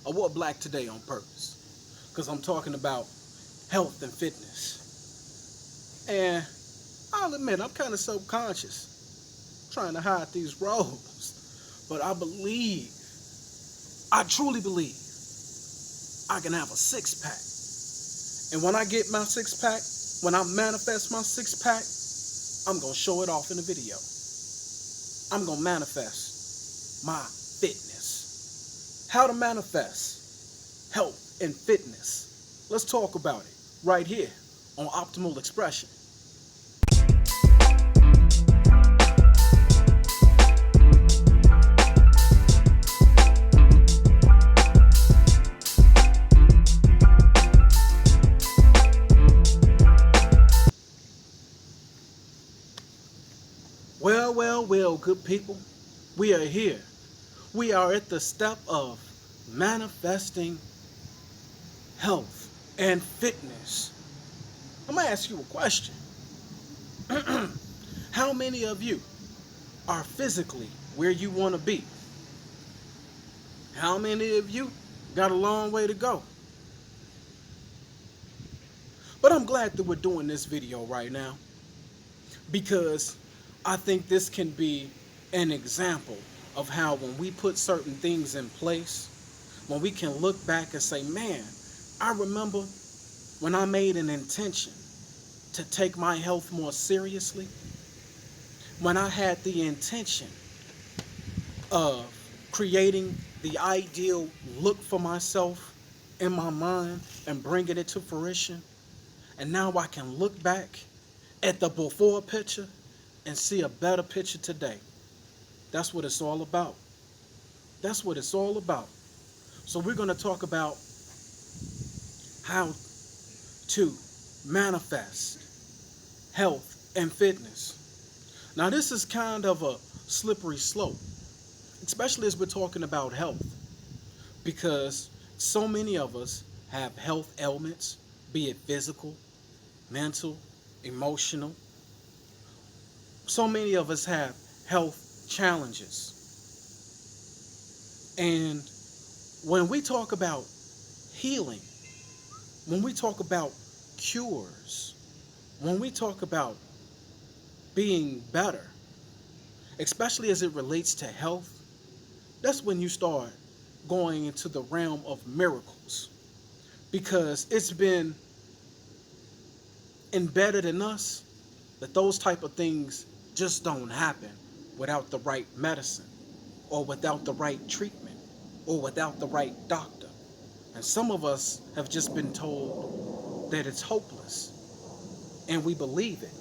I wore black today on purpose because I'm talking about health and fitness. And I'll admit, I'm kind of subconscious trying to hide these roles. But I truly believe I can have a six pack. And when I get my six pack, when I manifest my six pack, I'm going to show it off in a video. I'm going to manifest my fitness. How to manifest health and fitness. Let's talk about it right here on Optimal Expression. Well, good people. We are here. We are at the step of manifesting health and fitness. I'm going to ask you a question. How many of you are physically where you want to be? How many of you got a long way to go? But I'm glad that we're doing this video right now because I think this can be an example of how when we put certain things in place, when we can look back and say, man, I remember when I made an intention to take my health more seriously, when I had the intention of creating the ideal look for myself in my mind and bringing it to fruition. And now I can look back at the before picture and see a better picture today. That's what it's all about. That's what it's all about. So we're going to talk about how to manifest health and fitness. Now this is kind of a slippery slope, especially as we're talking about health, because so many of us have health ailments, be it physical, mental, emotional. So many of us have health challenges. And when we talk about healing, when we talk about cures, when we talk about being better, especially as it relates to health, that's when you start going into the realm of miracles, because it's been embedded in us that those type of things just don't happen without the right medicine or without the right treatment or without the right doctor. And some of us have just been told that it's hopeless, and we believe it.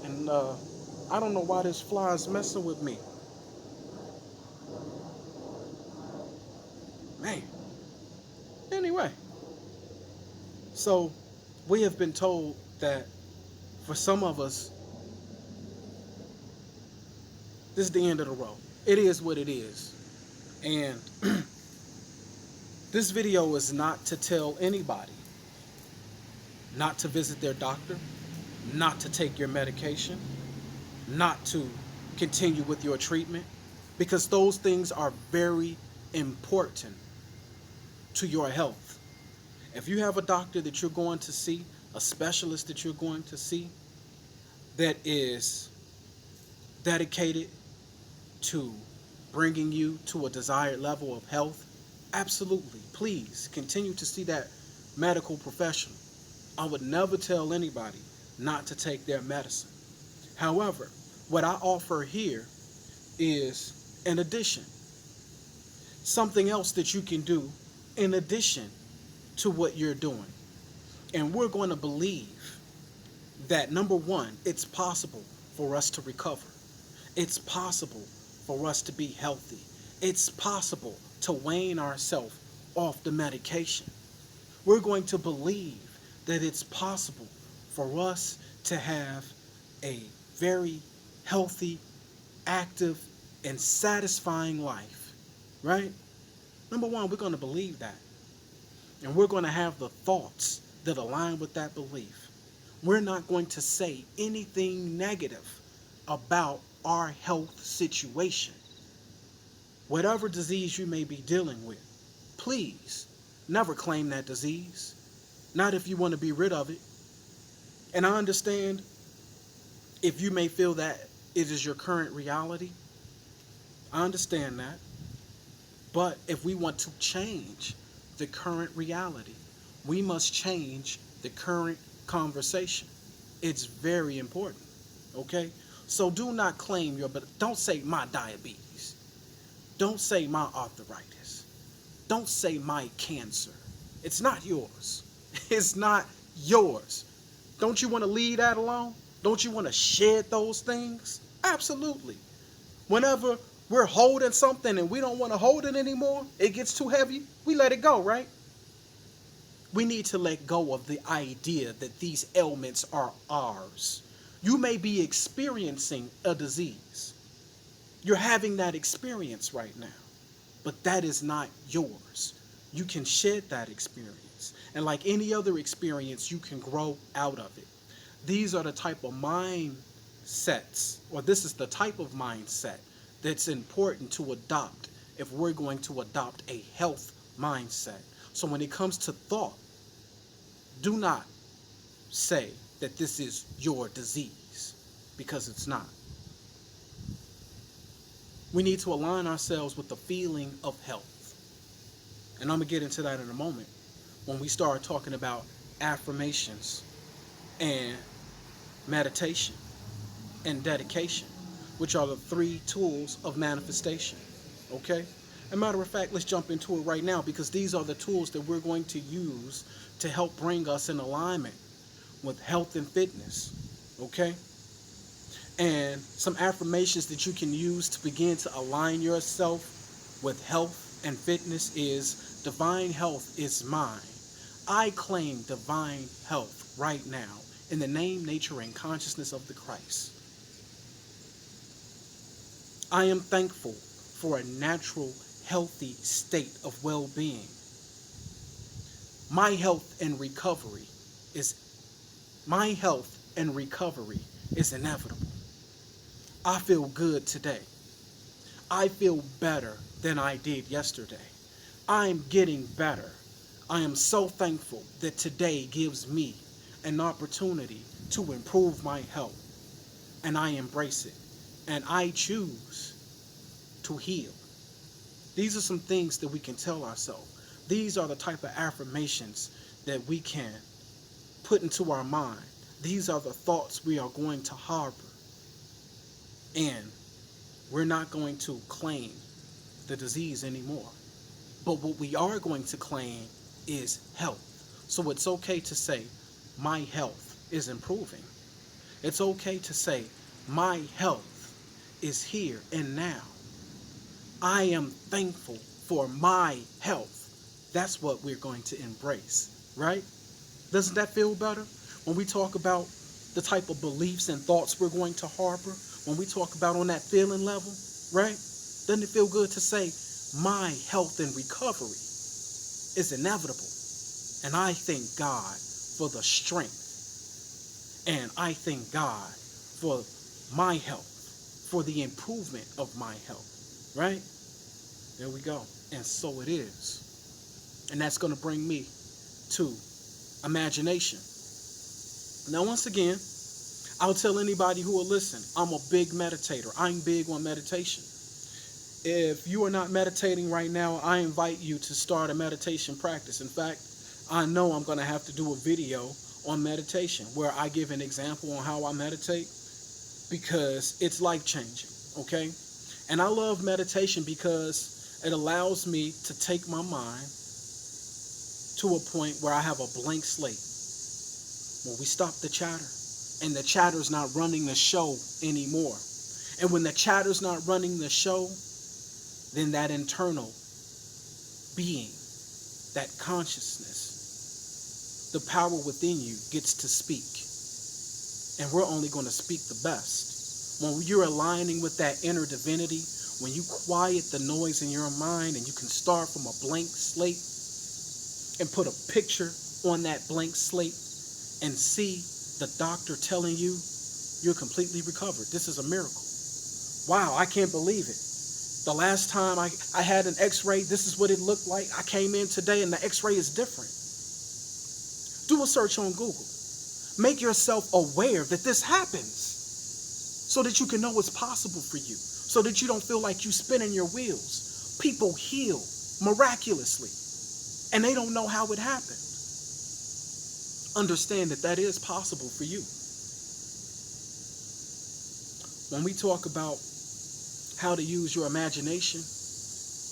And I don't know why this fly is messing with me. Man. Anyway, so we have been told that for some of us, this is the end of the road. It is what it is. And this video is not to tell anybody not to visit their doctor, not to take your medication, not to continue with your treatment, because those things are very important to your health. If you have a doctor that you're going to see, a specialist that you're going to see that is dedicated to bringing you to a desired level of health, absolutely, please continue to see that medical professional. I would never tell anybody not to take their medicine. However, what I offer here is an addition, something else that you can do in addition to what you're doing. And we're going to believe that, number one, it's possible for us to recover. It's possible for us to be healthy. It's possible to wean ourselves off the medication. We're going to believe that it's possible for us to have a very healthy, active, and satisfying life, right? Number one, we're going to believe that. And we're going to have the thoughts that align with that belief. We're not going to say anything negative about our health situation. Whatever disease you may be dealing with, Please, never claim that disease. Not if you want to be rid of it. And I understand if you may feel that it is your current reality. I understand that. But if we want to change the current reality, we must change the current conversation. It's very important. Okay? So do not claim your, but don't say my diabetes. Don't say my arthritis. Don't say my cancer. It's not yours. It's not yours. Don't you want to leave that alone? Don't you want to shed those things? Absolutely. Whenever we're holding something and we don't want to hold it anymore, it gets too heavy, we let it go, right? We need to let go of the idea that these ailments are ours. You may be experiencing a disease. You're having that experience right now, but that is not yours. You can shed that experience. And like any other experience, you can grow out of it. These are the type of mindsets, or this is the type of mindset that's important to adopt if we're going to adopt a health mindset. So when it comes to thought, do not say that this is your disease, because it's not. We need to align ourselves with the feeling of health. And I'm going to get into that in a moment when we start talking about affirmations and meditation and dedication, which are the 3 tools of manifestation. Okay? As a matter of fact, let's jump into it right now, because these are the tools that we're going to use to help bring us in alignment with health and fitness. Okay? And some affirmations that you can use to begin to align yourself with health and fitness is: divine health is mine. I claim divine health right now in the name, nature, and consciousness of the Christ. I am thankful for a natural, healthy state of well-being. My health and recovery is inevitable. I feel good today. I feel better than I did yesterday. I'm getting better. I am so thankful that today gives me an opportunity to improve my health, and I embrace it, and I choose to heal. These are some things that we can tell ourselves. These are the type of affirmations that we can put into our mind. These are the thoughts we are going to harbor. And we're not going to claim the disease anymore. But what we are going to claim is health. So it's okay to say, my health is improving. It's okay to say, my health is here and now. I am thankful for my health. That's what we're going to embrace, right? Doesn't that feel better? When we talk about the type of beliefs and thoughts we're going to harbor, when we talk about on that feeling level, right? Doesn't it feel good to say, my health and recovery is inevitable? And I thank God for the strength. And I thank God for my health, for the improvement of my health, right? There we go. And so it is. And that's going to bring me to imagination. Now, once again, I'll tell anybody who will listen, I'm a big meditator. I'm big on meditation. If you are not meditating right now, I invite you to start a meditation practice. In fact, I know I'm going to have to do a video on meditation where I give an example on how I meditate, because it's life-changing, okay? And I love meditation because it allows me to take my mind to a point where I have a blank slate. When we stop the chatter, and the chatter's not running the show anymore. And when the chatter's not running the show, then that internal being, that consciousness, the power within you gets to speak. And we're only going to speak the best. When you're aligning with that inner divinity, when you quiet the noise in your mind and you can start from a blank slate and put a picture on that blank slate and see the doctor telling you you're completely recovered. This is a miracle. Wow, I can't believe it. The last time I had an x-ray, this is what it looked like. I came in today and the x-ray is different. Do a search on Google. Make yourself aware that this happens so that you can know it's possible for you, so that you don't feel like you spinning your wheels. People heal miraculously and they don't know how it happened. Understand that that is possible for you. When we talk about how to use your imagination,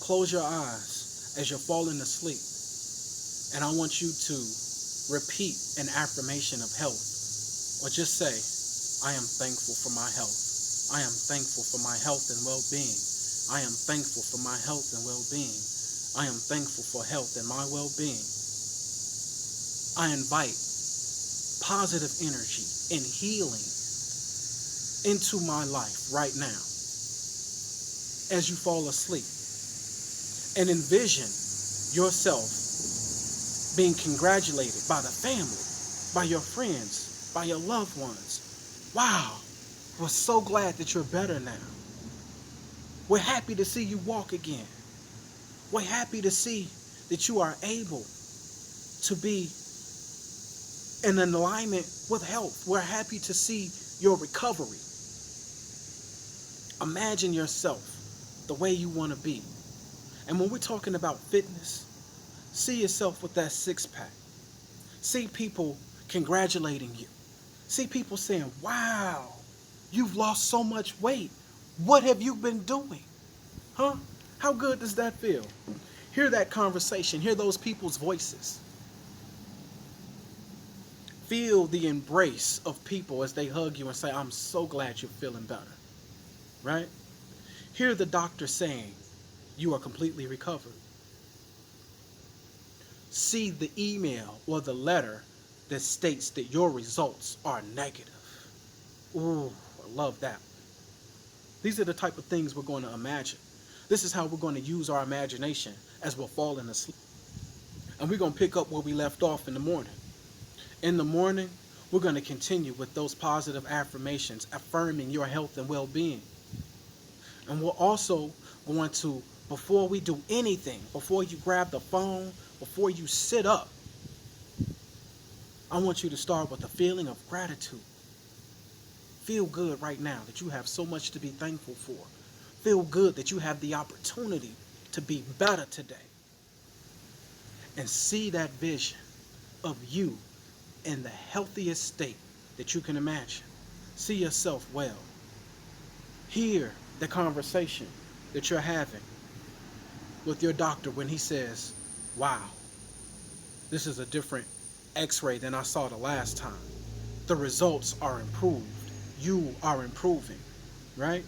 close your eyes as you're falling asleep. And I want you to repeat an affirmation of health. Or just say, I am thankful for my health. I am thankful for my health and well-being. I am thankful for my health and well-being. I am thankful for health and my well-being. I invite positive energy and healing into my life right now as you fall asleep. And envision yourself being congratulated by the family, by your friends, by your loved ones. Wow, we're so glad that you're better now. We're happy to see you walk again. We're happy to see that you are able to be in alignment with health. We're happy to see your recovery. Imagine yourself the way you want to be. And when we're talking about fitness, see yourself with that six-pack. See people congratulating you. See people saying, wow, you've lost so much weight. What have you been doing? Huh? How good does that feel? Hear that conversation. Hear those people's voices. Feel the embrace of people as they hug you and say, I'm so glad you're feeling better. Right? Hear the doctor saying, you are completely recovered. See the email or the letter that states that your results are negative. Ooh, I love that. These are the type of things we're going to imagine. This is how we're going to use our imagination as we're falling asleep. And we're going to pick up where we left off in the morning. In the morning, we're going to continue with those positive affirmations, affirming your health and well-being. And we're also going to, before we do anything, before you grab the phone, before you sit up, I want you to start with a feeling of gratitude. Feel good right now that you have so much to be thankful for. Feel good that you have the opportunity to be better today. And see that vision of you in the healthiest state that you can imagine. See yourself well. Hear the conversation that you're having with your doctor when he says, wow, this is a different x-ray than I saw the last time. The results are improved. You are improving, right?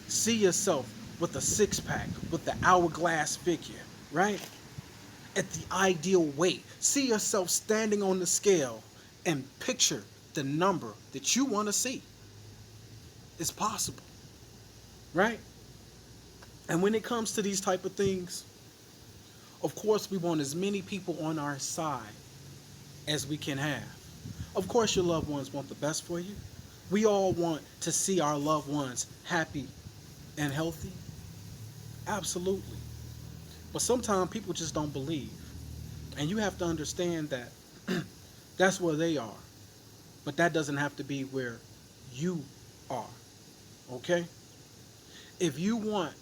See yourself with a six-pack, with the hourglass figure, right? At the ideal weight. See yourself standing on the scale and picture the number that you want to see. It's possible, right? And when it comes to these type of things, of course, we want as many people on our side as we can have. Of course, your loved ones want the best for you. We all want to see our loved ones happy and healthy. Absolutely. But sometimes people just don't believe. And you have to understand that that's where they are. But that doesn't have to be where you are. Okay? If you want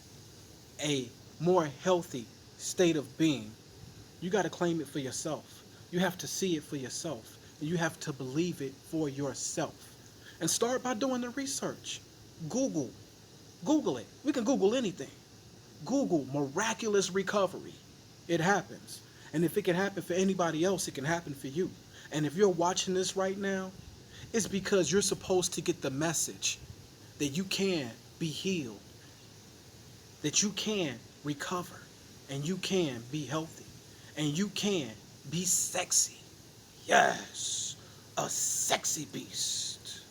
a more healthy state of being, you got to claim it for yourself. You have to see it for yourself. And you have to believe it for yourself. And start by doing the research. Google it. We can Google anything. Google miraculous recovery. It happens. And if it can happen for anybody else, it can happen for you. And if you're watching this right now, it's because you're supposed to get the message that you can be healed, that you can recover, and you can be healthy, and you can be sexy. Yes, a sexy beast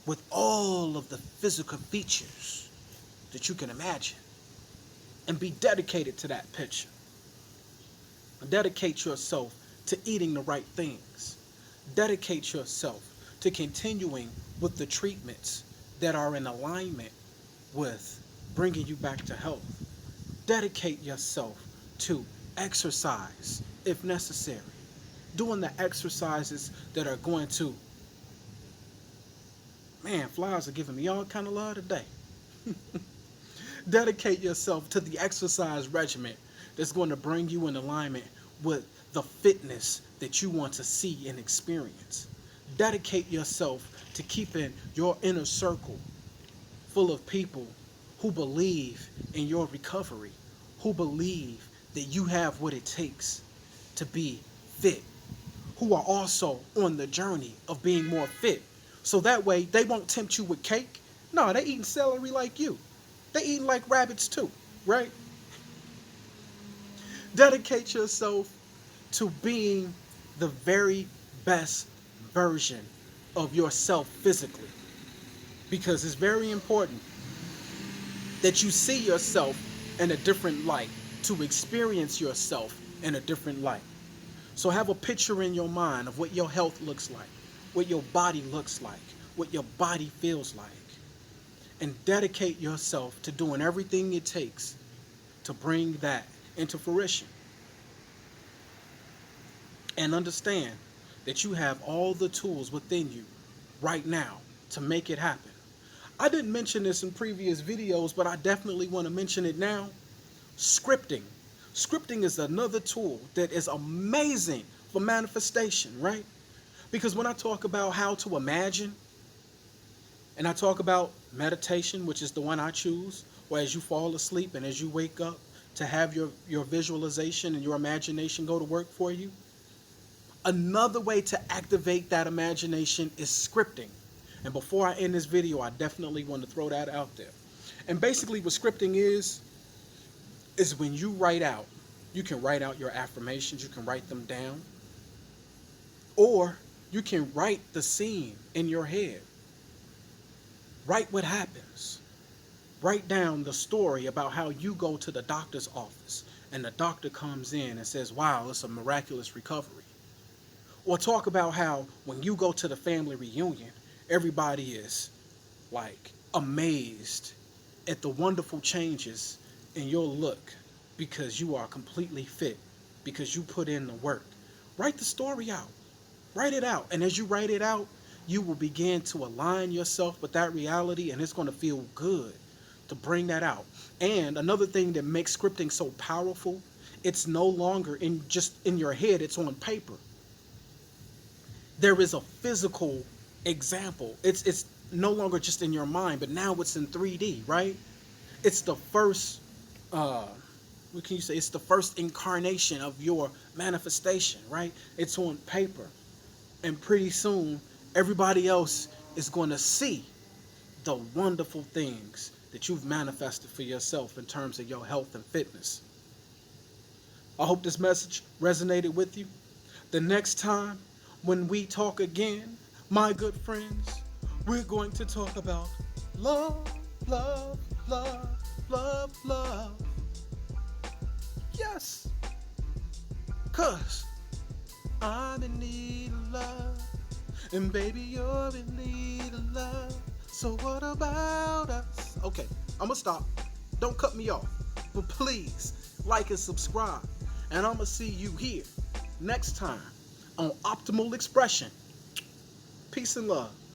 with all of the physical features that you can imagine, and be dedicated to that picture. Dedicate yourself to eating the right things. Dedicate yourself to continuing with the treatments that are in alignment with bringing you back to health. Dedicate yourself to exercise if necessary. Doing the exercises that are going to, man, flies are giving me all kind of love today. Dedicate yourself to the exercise regimen that's going to bring you in alignment with the fitness that you want to see and experience. Dedicate yourself to keeping your inner circle full of people who believe in your recovery, who believe that you have what it takes to be fit, who are also on the journey of being more fit. So that way they won't tempt you with cake. No, they eating celery like you. They eating like rabbits too, right? Dedicate yourself to being the very best version of yourself physically. Because it's very important that you see yourself in a different light, to experience yourself in a different light. So have a picture in your mind of what your health looks like, what your body looks like, what your body feels like. And dedicate yourself to doing everything it takes to bring that into fruition. And understand that you have all the tools within you right now to make it happen. I didn't mention this in previous videos, but I definitely want to mention it now. Scripting. Scripting is another tool that is amazing for manifestation, right? Because when I talk about how to imagine, and I talk about meditation, which is the one I choose, or as you fall asleep and as you wake up, to have your visualization and your imagination go to work for you. Another way to activate that imagination is scripting. And before I end this video, I definitely want to throw that out there. And basically what scripting is when you write out, you can write out your affirmations, you can write them down, or you can write the scene in your head. Write what happens. Write down the story about how you go to the doctor's office and the doctor comes in and says, wow, it's a miraculous recovery. Or talk about how when you go to the family reunion, everybody is like amazed at the wonderful changes in your look because you are completely fit, because you put in the work. Write the story out. Write it out. And as you write it out, you will begin to align yourself with that reality, and it's going to feel good to bring that out. And another thing that makes scripting so powerful, it's no longer just in your head, it's on paper. There is a physical example. It's no longer just in your mind, but now it's in 3D, right? It's the first, what can you say? It's the first incarnation of your manifestation, right? It's on paper. And pretty soon, everybody else is going to see the wonderful things that you've manifested for yourself in terms of your health and fitness. I hope this message resonated with you. The next time when we talk again, my good friends, we're going to talk about love, love, love, love, love. Yes, 'cause I'm in need of love, and baby, you're in need of love. So what about us? Okay, I'm gonna stop. Don't cut me off. But please, like and subscribe. And I'm gonna see you here next time on Optimal Expression. Peace and love.